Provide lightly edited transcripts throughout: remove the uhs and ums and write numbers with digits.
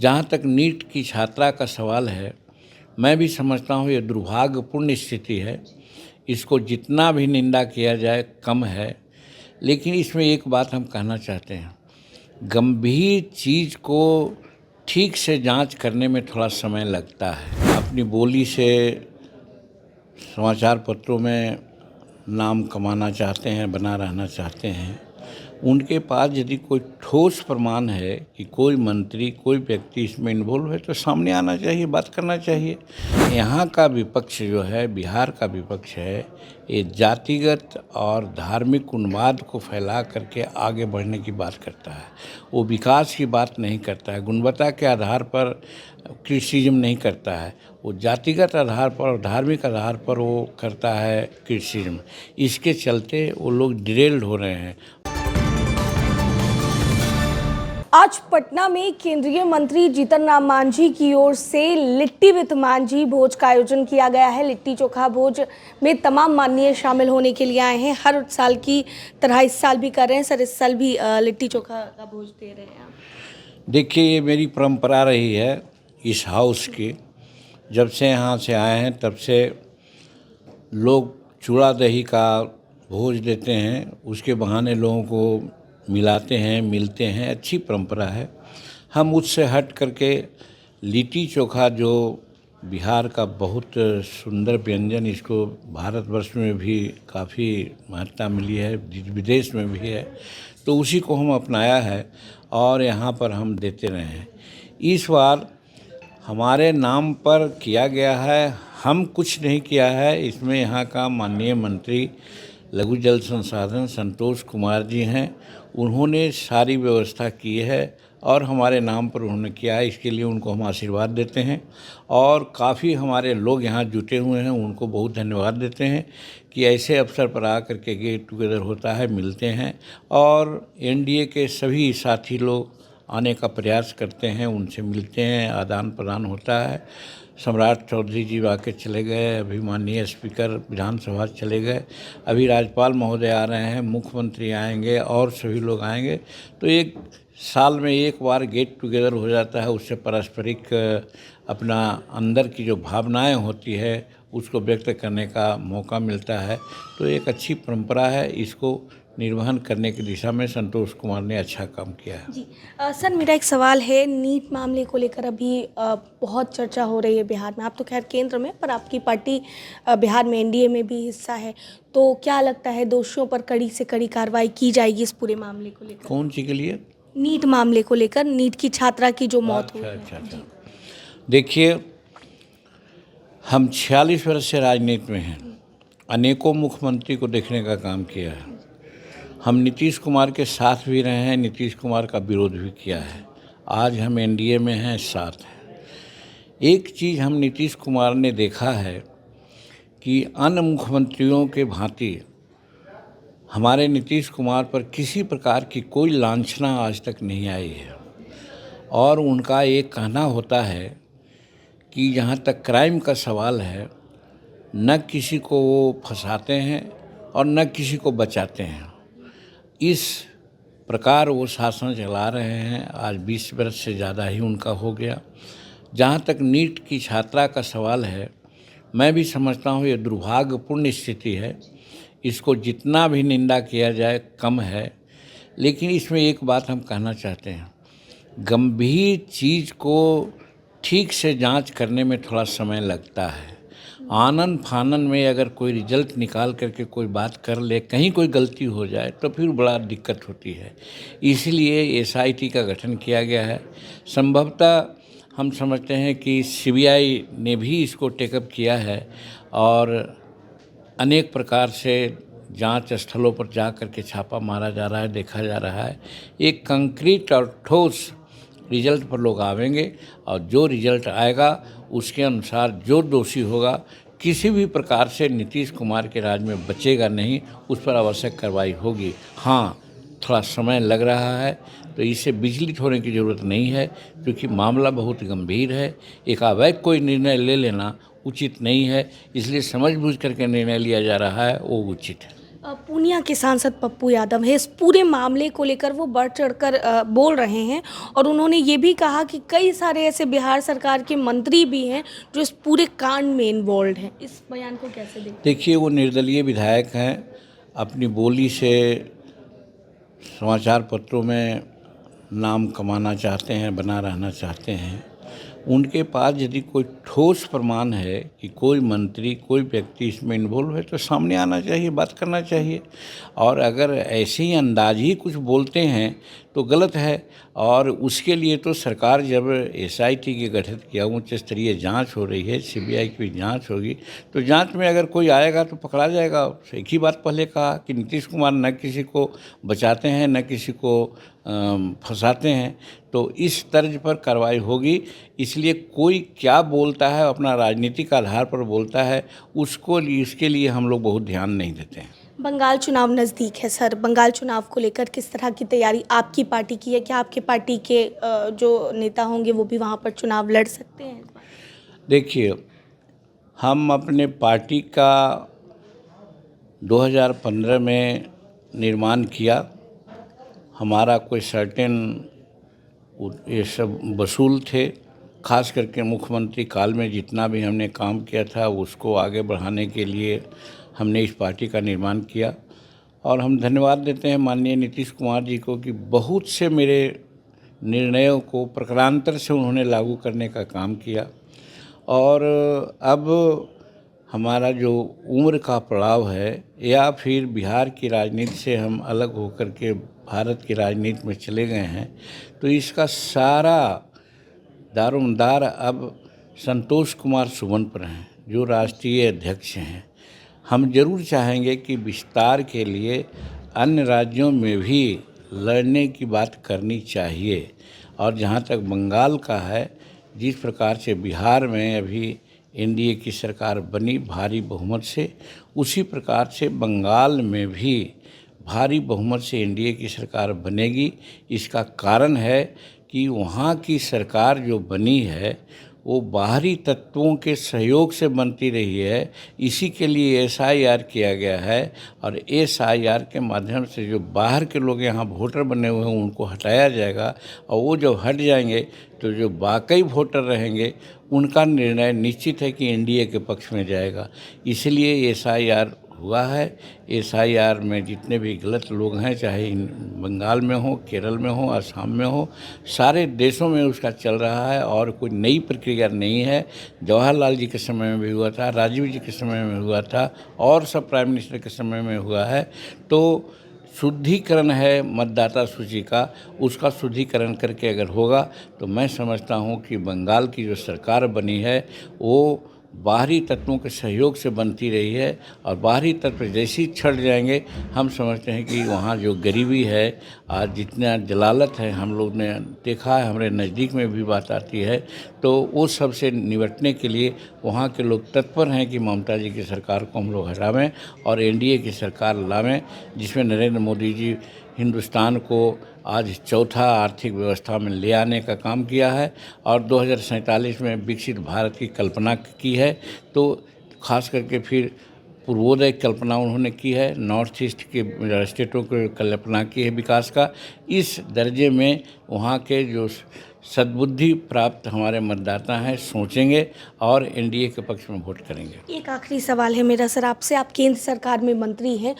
जहाँ तक नीट की छात्रा का सवाल है, मैं भी समझता हूँ ये दुर्भाग्यपूर्ण स्थिति है। इसको जितना भी निंदा किया जाए कम है, लेकिन इसमें एक बात हम कहना चाहते हैं, गंभीर चीज़ को ठीक से जांच करने में थोड़ा समय लगता है। अपनी बोली से समाचार पत्रों में नाम कमाना चाहते हैं, बना रहना चाहते हैं। उनके पास यदि कोई ठोस प्रमाण है कि कोई मंत्री, कोई व्यक्ति इसमें इन्वॉल्व है, तो सामने आना चाहिए, बात करना चाहिए। यहाँ का विपक्ष जो है, बिहार का विपक्ष है, ये जातिगत और धार्मिक उन्माद को फैला करके आगे बढ़ने की बात करता है। वो विकास की बात नहीं करता है, गुणवत्ता के आधार पर क्रिटिसिज्म नहीं करता है, वो जातिगत आधार पर और धार्मिक आधार पर वो करता है क्रिटिसिज्म। इसके चलते वो लोग डिरेल्ड हो रहे हैं। आज पटना में केंद्रीय मंत्री जीतन राम मांझी की ओर से लिट्टी विद मांझी भोज का आयोजन किया गया है। लिट्टी चोखा भोज में तमाम माननीय शामिल होने के लिए आए हैं। हर साल की तरह इस साल भी कर रहे हैं। सर, इस साल भी लिट्टी चोखा का भोज दे रहे हैं आप? देखिए, ये मेरी परंपरा रही है इस हाउस की। जब से यहाँ से आए हैं तब से लोग चूड़ा दही का भोज देते हैं, उसके बहाने लोगों को मिलाते हैं, मिलते हैं। अच्छी परंपरा है। हम उससे हट करके लिट्टी चोखा, जो बिहार का बहुत सुंदर व्यंजन, इसको भारतवर्ष में भी काफ़ी महत्ता मिली है, विदेश में भी है, तो उसी को हम अपनाया है और यहाँ पर हम देते रहे हैं। इस बार हमारे नाम पर किया गया है, हम कुछ नहीं किया है। इसमें यहाँ का माननीय मंत्री लघु जल संसाधन संतोष कुमार जी हैं, उन्होंने सारी व्यवस्था की है और हमारे नाम पर उन्होंने किया है। इसके लिए उनको हम आशीर्वाद देते हैं और काफ़ी हमारे लोग यहाँ जुटे हुए हैं, उनको बहुत धन्यवाद देते हैं कि ऐसे अवसर पर आकर के गेट टुगेदर होता है, मिलते हैं और एनडीए के सभी साथी लोग आने का प्रयास करते हैं, उनसे मिलते हैं, आदान प्रदान होता है। सम्राट चौधरी जी आके चले गए, अभी माननीय स्पीकर विधानसभा चले गए, अभी राज्यपाल महोदय आ रहे हैं, मुख्यमंत्री आएंगे और सभी लोग आएंगे। तो एक साल में एक बार गेट टुगेदर हो जाता है, उससे पारस्परिक अपना अंदर की जो भावनाएं होती है उसको व्यक्त करने का मौका मिलता है। तो एक अच्छी परंपरा है, इसको निर्वहन करने की दिशा में संतोष कुमार ने अच्छा काम किया है। जी सर, मेरा एक सवाल है। नीट मामले को लेकर अभी बहुत चर्चा हो रही है बिहार में। आप तो खैर केंद्र में, पर आपकी पार्टी बिहार में एनडीए में भी हिस्सा है, तो क्या लगता है दोषियों पर कड़ी से कड़ी कार्रवाई की जाएगी इस पूरे मामले को लेकर? कौन सी के लिए? नीट मामले को लेकर, नीट की छात्रा की जो मौत हुई है। अच्छा। देखिए, हम 46 वर्ष से राजनीति में हैं, अनेकों मुख्यमंत्री को देखने का काम किया है। हम नीतीश कुमार के साथ भी रहे हैं, नीतीश कुमार का विरोध भी किया है। आज हम एनडीए में हैं, साथ हैं। एक चीज़ हम नीतीश कुमार ने देखा है कि अन्य मुख्यमंत्रियों के भांति हमारे नीतीश कुमार पर किसी प्रकार की कोई लांछना आज तक नहीं आई है और उनका एक कहना होता है कि जहाँ तक क्राइम का सवाल है, न किसी को वो फंसाते हैं और न किसी को बचाते हैं। इस प्रकार वो शासन चला रहे हैं। आज 20 वर्ष से ज़्यादा ही उनका हो गया। जहाँ तक नीट की छात्रा का सवाल है, मैं भी समझता हूँ ये दुर्भाग्यपूर्ण स्थिति है। इसको जितना भी निंदा किया जाए कम है, लेकिन इसमें एक बात हम कहना चाहते हैं, गंभीर चीज़ को ठीक से जांच करने में थोड़ा समय लगता है। आनन फानन में अगर कोई रिजल्ट निकाल करके कोई बात कर ले, कहीं कोई गलती हो जाए तो फिर बड़ा दिक्कत होती है। इसलिए एसआईटी का गठन किया गया है। संभवतः हम समझते हैं कि सीबीआई ने भी इसको टेकअप किया है और अनेक प्रकार से जांच स्थलों पर जा कर के छापा मारा जा रहा है, देखा जा रहा है। एक कंक्रीट और ठोस रिजल्ट पर लोग आवेंगे और जो रिजल्ट आएगा उसके अनुसार जो दोषी होगा, किसी भी प्रकार से नीतीश कुमार के राज में बचेगा नहीं, उस पर आवश्यक कार्रवाई होगी। हाँ, थोड़ा समय लग रहा है, तो इससे विचलित होने की ज़रूरत नहीं है, क्योंकि मामला बहुत गंभीर है। एकाएक कोई निर्णय ले लेना उचित नहीं है, इसलिए समझ बूझ करके निर्णय लिया जा रहा है, वो उचित है। पूर्णिया के सांसद पप्पू यादव है, इस पूरे मामले को लेकर वो बढ़ चढ़कर बोल रहे हैं और उन्होंने ये भी कहा कि कई सारे ऐसे बिहार सरकार के मंत्री भी हैं जो इस पूरे कांड में इन्वॉल्व हैं। इस बयान को कैसे देखते हैं? देखिए, वो निर्दलीय विधायक हैं, अपनी बोली से समाचार पत्रों में नाम कमाना चाहते हैं, बना रहना चाहते हैं। उनके पास यदि कोई ठोस प्रमाण है कि कोई मंत्री, कोई व्यक्ति इसमें इन्वॉल्व है तो सामने आना चाहिए, बात करना चाहिए। और अगर ऐसे ही अंदाज ही कुछ बोलते हैं तो गलत है। और उसके लिए तो सरकार जब एसआईटी की गठित किया, उच्च स्तरीय जांच हो रही है, सीबीआई की जांच होगी, तो जांच में अगर कोई आएगा तो पकड़ा जाएगा। एक ही बात पहले कहा कि नीतीश कुमार न किसी को बचाते हैं, न किसी को फंसाते हैं, तो इस तर्ज पर कार्रवाई होगी। इसलिए कोई क्या बोलता है, अपना राजनीतिक आधार पर बोलता है, इसके लिए हम लोग बहुत ध्यान नहीं देते हैं। बंगाल चुनाव नज़दीक है सर, बंगाल चुनाव को लेकर किस तरह की तैयारी आपकी पार्टी की है? क्या आपके पार्टी के जो नेता होंगे वो भी वहाँ पर चुनाव लड़ सकते हैं? देखिए, हम अपने पार्टी का 2015 में निर्माण किया। हमारा कोई सर्टेन ये सब वसूल थे, खास करके मुख्यमंत्री काल में जितना भी हमने काम किया था उसको आगे बढ़ाने के लिए हमने इस पार्टी का निर्माण किया। और हम धन्यवाद देते हैं माननीय नीतीश कुमार जी को कि बहुत से मेरे निर्णयों को प्रकारांतर से उन्होंने लागू करने का काम किया। और अब हमारा जो उम्र का पड़ाव है या फिर बिहार की राजनीति से हम अलग होकर के भारत की राजनीति में चले गए हैं, तो इसका सारा दारोमदार अब संतोष कुमार सुमन पर हैं, जो राष्ट्रीय अध्यक्ष हैं। हम जरूर चाहेंगे कि विस्तार के लिए अन्य राज्यों में भी लड़ने की बात करनी चाहिए। और जहाँ तक बंगाल का है, जिस प्रकार से बिहार में अभी एनडीए की सरकार बनी भारी बहुमत से, उसी प्रकार से बंगाल में भी भारी बहुमत से एनडीए की सरकार बनेगी। इसका कारण है कि वहाँ की सरकार जो बनी है वो बाहरी तत्वों के सहयोग से बनती रही है। इसी के लिए एसआईआर किया गया है और एसआईआर के माध्यम से जो बाहर के लोग यहाँ वोटर बने हुए हैं उनको हटाया जाएगा। और वो जब हट जाएंगे तो जो वाकई वोटर रहेंगे उनका निर्णय निश्चित है कि एनडीए के पक्ष में जाएगा। इसलिए एसआईआर हुआ है। एसआईआर में जितने भी गलत लोग हैं, चाहे बंगाल में हो, केरल में हो, असम में हो, सारे देशों में उसका चल रहा है और कोई नई प्रक्रिया नहीं है। जवाहरलाल जी के समय में भी हुआ था, राजीव जी के समय में हुआ था और सब प्राइम मिनिस्टर के समय में हुआ है। तो शुद्धिकरण है मतदाता सूची का, उसका शुद्धिकरण करके अगर होगा तो मैं समझता हूँ कि बंगाल की जो सरकार बनी है वो बाहरी तत्वों के सहयोग से बनती रही है। और बाहरी तत्व जैसे ही छट जाएंगे, हम समझते हैं कि वहाँ जो गरीबी है, आज जितना जलालत है हम लोग ने देखा है, हमारे नज़दीक में भी बात आती है, तो वो सब से निपटने के लिए वहाँ के लोग तत्पर हैं कि ममता जी की सरकार को हम लोग हटावें और एनडीए की सरकार लावें, जिसमें नरेंद्र मोदी जी हिंदुस्तान को आज चौथा आर्थिक व्यवस्था में ले आने का काम किया है और 2047 में विकसित भारत की कल्पना की है। तो खास करके फिर पूर्वोदय कल्पना उन्होंने की है, नॉर्थ ईस्ट के स्टेटों की कल्पना की है विकास का। इस दर्जे में वहाँ के जो सद्बुद्धि प्राप्त हमारे मतदाता हैं सोचेंगे और एनडीए के पक्ष में वोट करेंगे। एक आखिरी सवाल है मेरा सर आपसे, आप केंद्र सरकार में मंत्री हैं,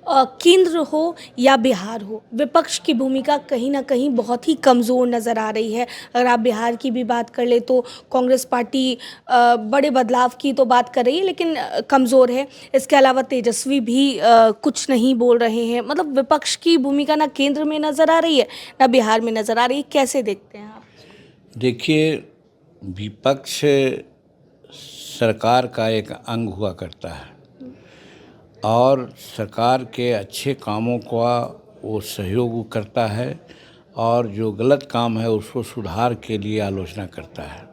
केंद्र हो या बिहार हो, विपक्ष की भूमिका कहीं ना कहीं बहुत ही कमज़ोर नज़र आ रही है। अगर आप बिहार की भी बात कर ले तो कांग्रेस पार्टी बड़े बदलाव की तो बात कर रही है लेकिन कमज़ोर है। इसके अलावा तेजस्वी भी कुछ नहीं बोल रहे हैं। मतलब विपक्ष की भूमिका ना केंद्र में नज़र आ रही है ना बिहार में नज़र आ रही है। कैसे देखते हैं आप? देखिए, विपक्ष सरकार का एक अंग हुआ करता है और सरकार के अच्छे कामों का वो सहयोग करता है और जो गलत काम है उसको सुधार के लिए आलोचना करता है।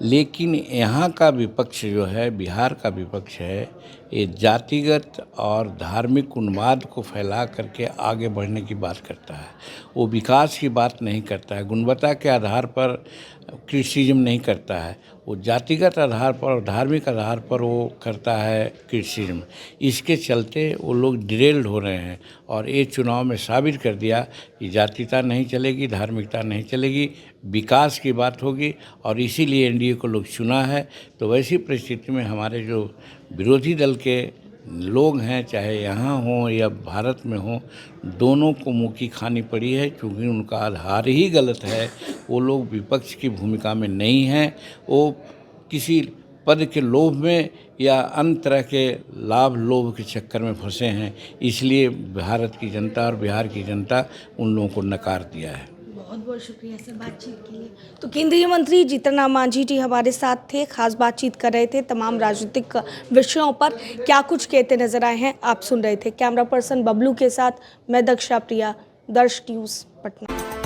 लेकिन यहाँ का विपक्ष जो है, बिहार का विपक्ष है, ये जातिगत और धार्मिक उन्माद को फैला करके आगे बढ़ने की बात करता है। वो विकास की बात नहीं करता है। गुणवत्ता के आधार पर क्रिटिसिज्म नहीं करता है, वो जातिगत आधार पर और धार्मिक आधार पर वो करता है क्रिटिसिज्म। इसके चलते वो लोग डिरेल्ड हो रहे हैं और ये चुनाव में साबित कर दिया कि जातिता नहीं चलेगी, धार्मिकता नहीं चलेगी, विकास की बात होगी और इसीलिए एनडीए को लोग चुना है। तो वैसी परिस्थिति में हमारे जो विरोधी दल के लोग हैं, चाहे यहाँ हों या भारत में हों, दोनों को मुँह की खानी पड़ी है, क्योंकि उनका आधार ही गलत है। वो लोग विपक्ष की भूमिका में नहीं हैं, वो किसी पद के लोभ में या अन्य तरह के लाभ लोभ के चक्कर में फंसे हैं। इसलिए भारत की जनता और बिहार की जनता उन लोगों को नकार दिया है। बहुत बहुत शुक्रिया सर बातचीत के लिए। तो केंद्रीय मंत्री जीतन राम मांझी जी हमारे साथ थे, खास बातचीत कर रहे थे तमाम राजनीतिक विषयों पर। क्या कुछ कहते नजर आए हैं आप सुन रहे थे। कैमरा पर्सन बबलू के साथ मैं दक्षा प्रिया, दर्श न्यूज़ पटना।